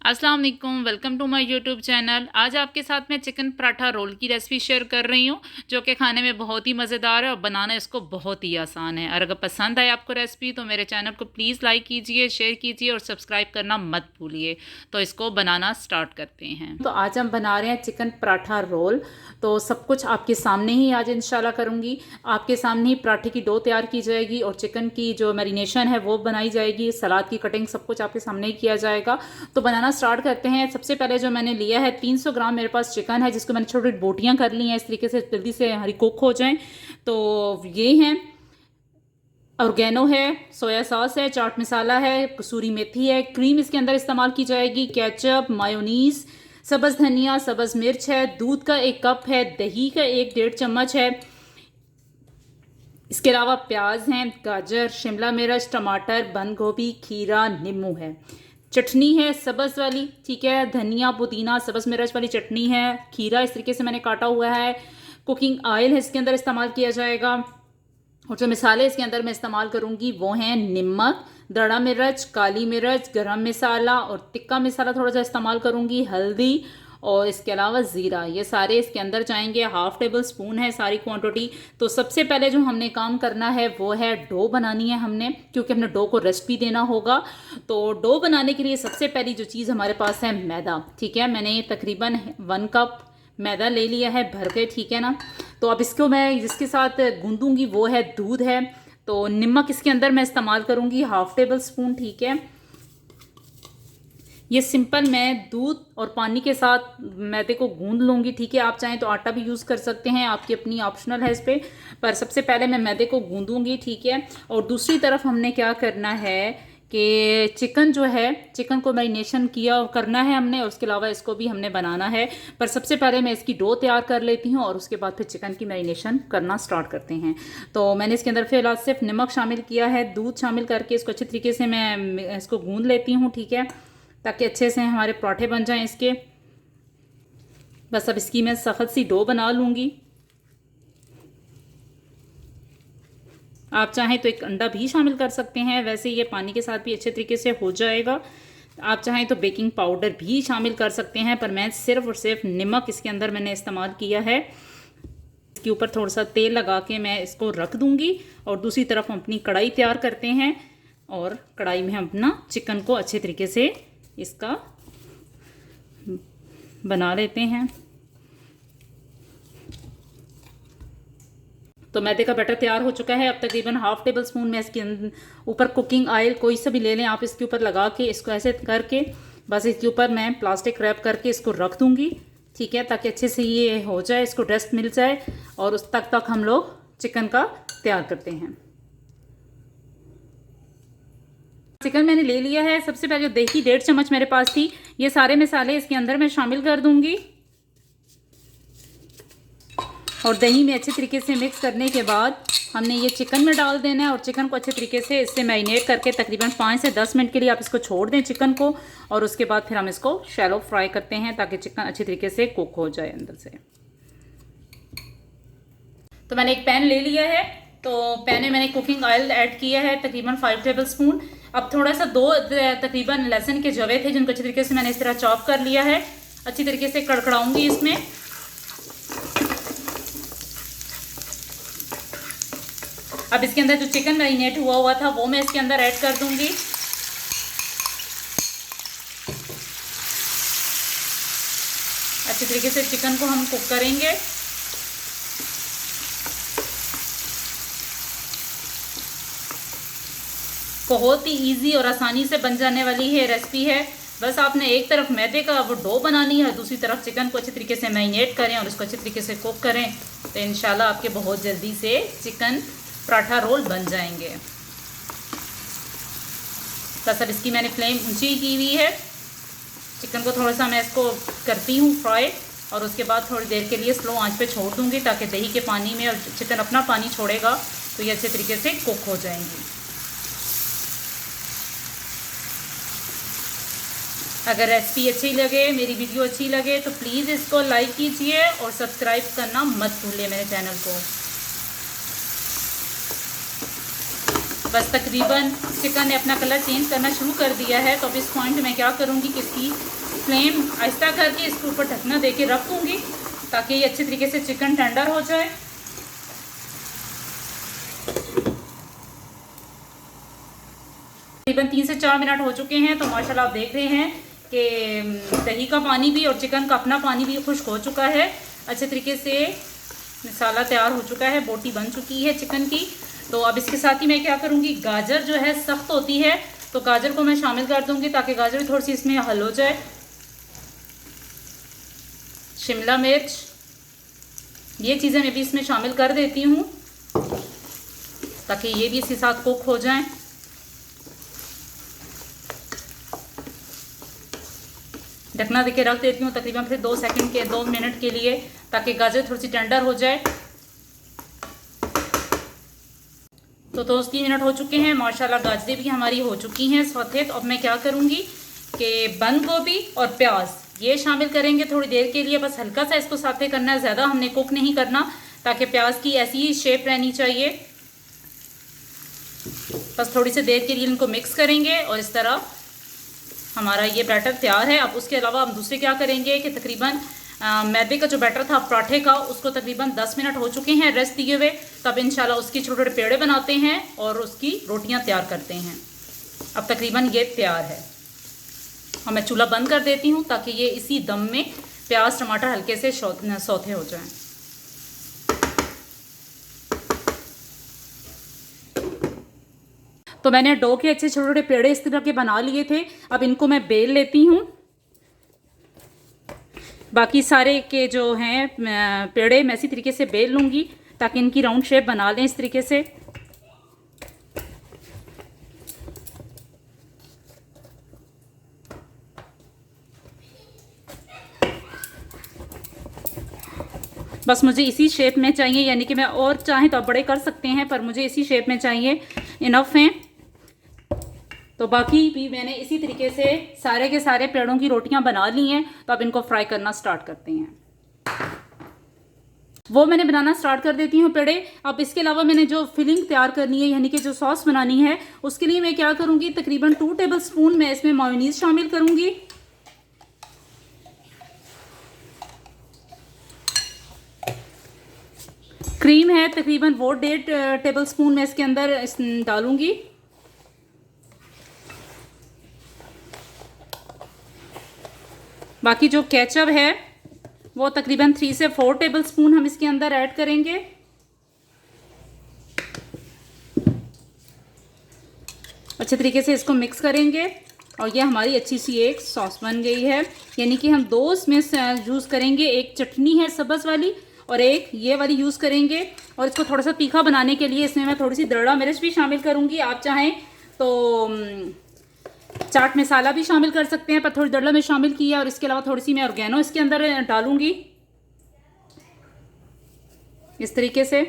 अस्सलाम वालेकुम, welcome to my YouTube channel. आज आपके साथ मैं चिकन पराठा रोल की रेसिपी शेयर कर रही हूँ, जो कि खाने में बहुत ही मज़ेदार है और बनाना इसको बहुत ही आसान है। और अगर पसंद आए आपको रेसिपी तो मेरे चैनल को प्लीज़ लाइक कीजिए, शेयर कीजिए और सब्सक्राइब करना मत भूलिए। तो इसको बनाना स्टार्ट करते हैं। तो आज हम बना रहे हैं चिकन पराठा रोल। तो सब कुछ आपके सामने ही आज इंशाल्लाह करूँगी। आपके सामने ही पराठे की डो तैयार की जाएगी और चिकन की जो मैरिनेशन है वो बनाई जाएगी। सलाद की कटिंग सब कुछ आपके सामने ही किया जाएगा। तो बनाना स्टार्ट करते हैं। सबसे पहले जो मैंने लिया है 300 ग्राम मेरे पास चिकन है, जिसको मैंने छोटी छोटी बोटियां कर ली हैं इस तरीके से जल्दी से हरी कुक हो जाएं। तो ये हैं ऑर्गेनो है, सोया सॉस है, चाट मसाला है, कसूरी मेथी है, क्रीम इसके अंदर इस्तेमाल की जाएगी, केचप, मायोनीज, सब्ज़ धनिया, सब्ज़ मिर्च है, दूध का 1 कप है, दही का 1-1.5 चम्मच है। इसके अलावा प्याज हैं, गाजर, शिमला मिर्च, टमाटर, बंद गोभी, खीरा, नींबू है। चटनी है सब्ज़ वाली, ठीक है, धनिया पुदीना सब्ज़ मिर्च वाली चटनी है। खीरा इस तरीके से मैंने काटा हुआ है। कुकिंग ऑयल है इसके अंदर इस्तेमाल किया जाएगा। और जो मसाले इसके अंदर मैं इस्तेमाल करूँगी वो हैं नमक, दड़ा मिर्च, काली मिर्च, गरम मसाला और तिक्का मसाला थोड़ा सा इस्तेमाल करूँगी, हल्दी और इसके अलावा ज़ीरा। ये सारे इसके अंदर जाएंगे। 1/2 टेबल स्पून है सारी क्वांटिटी। तो सबसे पहले जो हमने काम करना है वो है डो बनानी है हमने, क्योंकि हमने डो को रेस्ट भी देना होगा। तो डो बनाने के लिए सबसे पहली जो चीज़ हमारे पास है मैदा, ठीक है। मैंने तकरीबन 1 कप मैदा ले लिया है भर के, ठीक है ना। तो अब इसको मैं जिसके साथ गूंदूंगी वो है दूध है। तो नमक इसके अंदर मैं इस्तेमाल करूँगी 1/2 टेबल स्पून, ठीक है। ये सिंपल मैं दूध और पानी के साथ मैदे को गूंद लूँगी, ठीक है। आप चाहें तो आटा भी यूज़ कर सकते हैं, आपकी अपनी ऑप्शनल है इस पर सबसे पहले मैं मैदे को गूंदूंगी, ठीक है। और दूसरी तरफ हमने क्या करना है कि चिकन जो है, चिकन को मैरिनेशन किया करना है हमने, और उसके अलावा इसको भी हमने बनाना है। पर सबसे पहले मैं इसकी डो तैयार कर लेती हूँ और उसके बाद फिर चिकन की मैरिनेशन करना स्टार्ट करते हैं। तो मैंने इसके अंदर फिलहाल सिर्फ नमक शामिल किया है, दूध शामिल करके इसको अच्छे तरीके से मैं इसको गूंद लेती हूँ, ठीक है, ताकि अच्छे से हमारे पराठे बन जाएं इसके। बस अब इसकी मैं सख्त सी डो बना लूँगी। आप चाहें तो एक अंडा भी शामिल कर सकते हैं, वैसे ये पानी के साथ भी अच्छे तरीके से हो जाएगा। आप चाहें तो बेकिंग पाउडर भी शामिल कर सकते हैं, पर मैं सिर्फ और सिर्फ नमक इसके अंदर मैंने इस्तेमाल किया है। इसके ऊपर थोड़ा सा तेल लगा के मैं इसको रख दूंगी और दूसरी तरफ हम अपनी कढ़ाई तैयार करते हैं और कढ़ाई में हम अपना चिकन को अच्छे तरीके से इसका बना लेते हैं। तो मैदे का बैटर तैयार हो चुका है। अब तकरीबन 1/2 टेबल स्पून मैं इसके ऊपर कुकिंग ऑयल कोई सा भी ले लें आप, इसके ऊपर लगा के इसको ऐसे करके बस इसके ऊपर मैं प्लास्टिक रैप करके इसको रख दूंगी, ठीक है, ताकि अच्छे से ये हो जाए, इसको रेस्ट मिल जाए। और उस तक हम लोग चिकन का तैयार करते हैं। चिकन मैंने ले लिया है। सबसे पहले जो दही 1.5 चम्मच मेरे पास थी, ये सारे मसाले इसके अंदर मैं शामिल कर दूंगी और दही में अच्छे तरीके से मिक्स करने के बाद हमने ये चिकन में डाल देना है और चिकन को अच्छे तरीके से इससे मैरिनेट करके तकरीबन 5 से 10 मिनट के लिए आप इसको छोड़ दें चिकन को। और उसके बाद फिर हम इसको शैलो फ्राई करते हैं ताकि चिकन अच्छे तरीके से कुक हो जाए अंदर से। तो मैंने एक पैन ले लिया है। तो पैन में मैंने कुकिंग ऑयल ऐड किया है तकरीबन 5 टेबल स्पून। अब थोड़ा सा 2 तकरीबन लहसुन के जवे थे जिनको अच्छे तरीके से मैंने इस तरह चॉप कर लिया है। अच्छी तरीके से कड़कड़ाऊंगी इसमें। अब इसके अंदर जो चिकन मैरिनेट हुआ था वो मैं इसके अंदर ऐड कर दूंगी। अच्छे तरीके से चिकन को हम कुक करेंगे। बहुत ही इजी और आसानी से बन जाने वाली है रेसिपी है। बस आपने एक तरफ मैदे का वो डो बनानी है, दूसरी तरफ चिकन को अच्छे तरीके से मैरिनेट करें और इसको अच्छे तरीके से कुक करें, तो इंशाल्लाह आपके बहुत जल्दी से चिकन पराठा रोल बन जाएंगे। बस अब इसकी मैंने फ्लेम ऊंची की हुई है। चिकन को थोड़ा सा मैं इसको करती हूँ फ्राई और उसके बाद थोड़ी देर के लिए स्लो आंच पे छोड़ दूँगी ताकि दही के पानी में और चिकन अपना पानी छोड़ेगा तो ये अच्छे तरीके से कुक हो जाएंगी। अगर रेसिपी अच्छी लगे, मेरी वीडियो अच्छी लगे तो प्लीज़ इसको लाइक कीजिए और सब्सक्राइब करना मत भूलिए मेरे चैनल को। बस तकरीबन चिकन ने अपना कलर चेंज करना शुरू कर दिया है। तो अब इस पॉइंट में क्या करूँगी कि इसकी फ्लेम आहिस्ता करके इसके ऊपर ढकना दे के रख दूँगी ताकि ये अच्छे तरीके से चिकन टेंडर हो जाए। तकरीबन 3 से 4 मिनट हो चुके हैं। तो माशाल्लाह आप देख रहे हैं कि दही का पानी भी और चिकन का अपना पानी भी खुश्क हो चुका है। अच्छे तरीके से मसाला तैयार हो चुका है, बोटी बन चुकी है चिकन की। तो अब इसके साथ ही मैं क्या करूँगी, गाजर जो है सख्त होती है तो गाजर को मैं शामिल कर दूँगी ताकि गाजर भी थोड़ी सी इसमें हल हो जाए। शिमला मिर्च, ये चीज़ें मैं भी इसमें शामिल कर देती हूँ ताकि ये भी इसके साथ कुक हो जाएं। ढकना देके रख देती हूँ तकरीबन फिर 2 मिनट के लिए ताकि गाजर थोड़ी सी टेंडर हो जाए। तो 2-3 मिनट हो चुके हैं। माशाल्लाह गाजरें भी हमारी हो चुकी हैं सौते। तो अब मैं क्या करूँगी कि बंद गोभी और प्याज ये शामिल करेंगे थोड़ी देर के लिए, बस हल्का सा इसको साथे करना है, ज़्यादा हमने कुक नहीं करना ताकि प्याज की ऐसी ही शेप रहनी चाहिए। बस थोड़ी सी देर के लिए इनको मिक्स करेंगे और इस तरह हमारा ये बैटर तैयार है। अब उसके अलावा हम दूसरे क्या करेंगे कि तकरीबन मैदे का जो बैटर था पराठे का, उसको तकरीबन 10 मिनट हो चुके हैं रेस्ट दिए हुए। तब इंशाल्लाह उसकी छोटे छोटे पेड़े बनाते हैं और उसकी रोटियां तैयार करते हैं। अब तकरीबन ये तैयार है और मैं चूल्हा बंद कर देती हूँ ताकि ये इसी दम में प्याज टमाटर हल्के से सौते हो जाएं। तो मैंने डो के अच्छे छोटे छोटे पेड़े इस तरह के बना लिए थे। अब इनको मैं बेल लेती हूँ। बाकी सारे के जो हैं पेड़े मैं इसी तरीके से बेल लूँगी ताकि इनकी राउंड शेप बना लें इस तरीके से। बस मुझे इसी शेप में चाहिए, यानी कि मैं और चाहें तो आप बड़े कर सकते हैं पर मुझे इसी शेप में चाहिए, इनफ हैं। तो बाकी भी मैंने इसी तरीके से सारे के सारे पेड़ों की रोटियां बना ली हैं। तो अब इनको फ्राई करना स्टार्ट करते हैं। वो मैंने बनाना स्टार्ट कर देती हूँ पेड़े। अब इसके अलावा मैंने जो फिलिंग तैयार करनी है यानी कि जो सॉस बनानी है उसके लिए मैं क्या करूँगी, तकरीबन 2 टेबलस्पून मैं इसमें मेयोनीज शामिल करूँगी। क्रीम है तकरीबन वो 1.5 टेबलस्पून मैं इसके अंदर डालूंगी। बाकी जो केचप है वो तकरीबन 3 से 4 टेबलस्पून हम इसके अंदर ऐड करेंगे। अच्छे तरीके से इसको मिक्स करेंगे और ये हमारी अच्छी सी एक सॉस बन गई है। यानी कि हम 2 इसमें यूज़ करेंगे, एक चटनी है सब्ज़ वाली और एक ये वाली यूज़ करेंगे। और इसको थोड़ा सा तीखा बनाने के लिए इसमें मैं थोड़ी सी दरड़ा मिर्च भी शामिल करूँगी। आप चाहें तो चाट मसाला भी शामिल कर सकते हैं पर थोड़ी दरड़ा में शामिल किया। और इसके अलावा थोड़ी सी मैं ऑर्गेनो इसके अंदर डालूँगी इस तरीके से।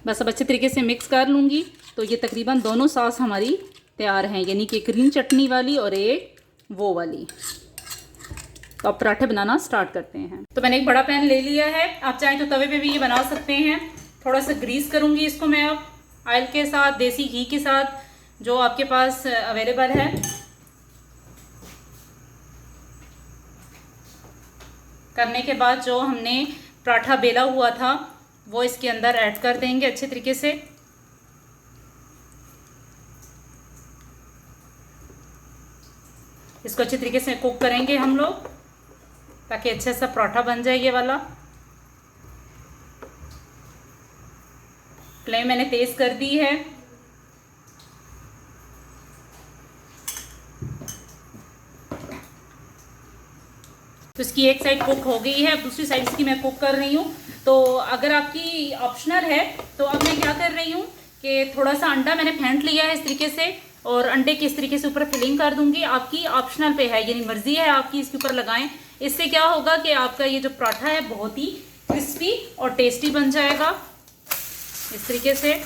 बस अब अच्छे तरीके से मिक्स कर लूँगी। तो ये तकरीबन दोनों सॉस हमारी तैयार हैं, यानी कि ग्रीन चटनी वाली और एक वो वाली। तो अब पराठे बनाना स्टार्ट करते हैं। तो मैंने एक बड़ा पैन ले लिया है, आप चाहें तो तवे पे भी ये बना सकते हैं। थोड़ा सा ग्रीस करूँगी इसको मैं अब ऑयल के साथ, देसी घी के साथ जो आपके पास अवेलेबल है। करने के बाद जो हमने पराठा बेला हुआ था वो इसके अंदर ऐड कर देंगे अच्छे तरीके से। इसको अच्छे तरीके से कुक करेंगे हम लोग ताकि अच्छे सा पराठा बन जाए ये वाला। फ्लेम मैंने तेज़ कर दी है। तो इसकी एक साइड कुक हो गई है, अब दूसरी साइड इसकी मैं कुक कर रही हूँ। तो अगर आपकी ऑप्शनल है तो अब मैं क्या कर रही हूँ कि थोड़ा सा अंडा मैंने फेंट लिया है इस तरीके से और अंडे की इस तरीके से ऊपर फिलिंग कर दूंगी। आपकी ऑप्शनल पे है, यानी मर्जी है आपकी, इसके ऊपर लगाएं। इससे क्या होगा कि आपका ये जो पराठा है बहुत ही क्रिस्पी और टेस्टी बन जाएगा इस तरीके से।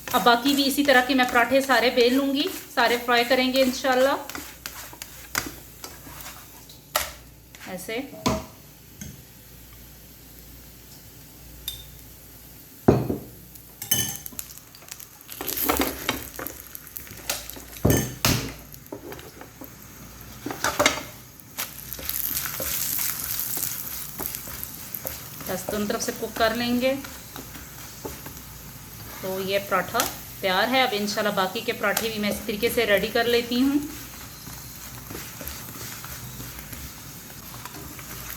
अब बाकी भी इसी तरह के मैं पराठे सारे बेल लूँगी, सारे फ्राई करेंगे इंशाल्लाह ऐसे। बस दोनों तरफ से कुक कर लेंगे। तो ये पराठा तैयार है। अब इंशाल्लाह बाकी के पराठे भी मैं इस तरीके से रेडी कर लेती हूँ।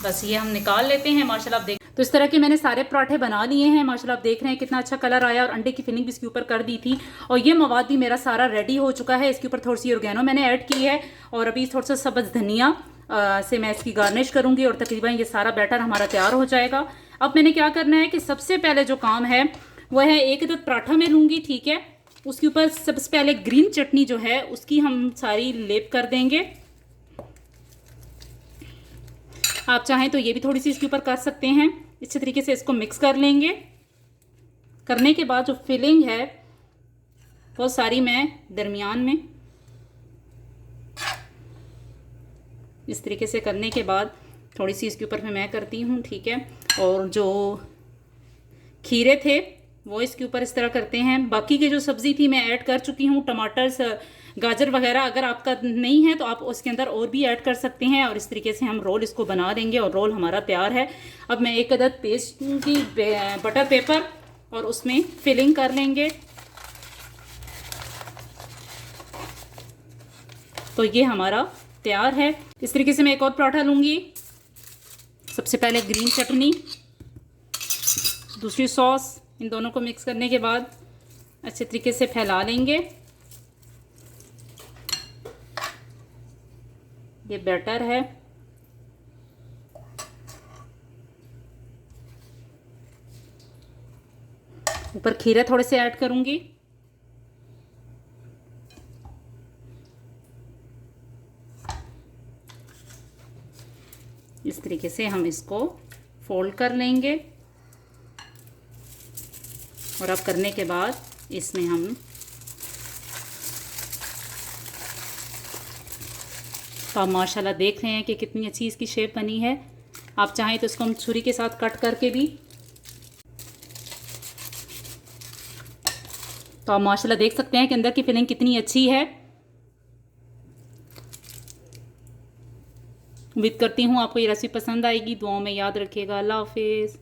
बस ये हम निकाल लेते हैं। माशाल्लाह आप देख, तो इस तरह के मैंने सारे पराठे बना लिए हैं। माशाल्लाह आप देख रहे हैं कितना अच्छा कलर आया, और अंडे की फिलिंग भी इसके ऊपर कर दी थी। और ये मवाद भी मेरा सारा रेडी हो चुका है। इसके ऊपर थोड़ी सी ऑर्गेनो मैंने ऐड की है, और अभी थोड़ा सा सब्ज़ धनिया से मैं इसकी गार्निश करूँगी, और तकरीबन ये सारा बैटर हमारा तैयार हो जाएगा। अब मैंने क्या करना है कि सबसे पहले जो काम है वह है, एक अदद पराठा मैं लूँगी, ठीक है। उसके ऊपर सबसे पहले ग्रीन चटनी जो है उसकी हम सारी लेप कर देंगे। आप चाहें तो ये भी थोड़ी सी इसके ऊपर कर सकते हैं। इसी तरीके से इसको मिक्स कर लेंगे। करने के बाद जो फिलिंग है वो सारी मैं दरमियान में इस तरीके से करने के बाद थोड़ी सी इसके ऊपर मैं करती हूँ, ठीक है। और जो खीरे थे वो इसके ऊपर इस तरह करते हैं। बाकी की जो सब्ज़ी थी मैं ऐड कर चुकी हूँ, टमाटर गाजर वगैरह अगर आपका नहीं है तो आप उसके अंदर और भी ऐड कर सकते हैं। और इस तरीके से हम रोल इसको बना देंगे, और रोल हमारा तैयार है। अब मैं एक अदद पेस्ट की बटर पेपर और उसमें फिलिंग कर लेंगे। तो ये हमारा तैयार है। इस तरीके से मैं एक और पराठा लूँगी। सबसे पहले ग्रीन चटनी, दूसरी सॉस, इन दोनों को मिक्स करने के बाद अच्छे तरीके से फैला लेंगे। ये बैटर है। ऊपर खीरे थोड़े से ऐड करूंगी। इस तरीके से हम इसको फोल्ड कर लेंगे, और अब करने के बाद इसमें हम तो आप माशाल्लाह देख रहे हैं कि कितनी अच्छी इसकी शेप बनी है। आप चाहें तो इसको हम छुरी के साथ कट करके भी, तो आप माशाल्लाह देख सकते हैं कि अंदर की फिलिंग कितनी अच्छी है। उम्मीद करती हूँ आपको ये रेसिपी पसंद आएगी। दुआओं में याद रखिएगा। अल्लाह हाफिज़।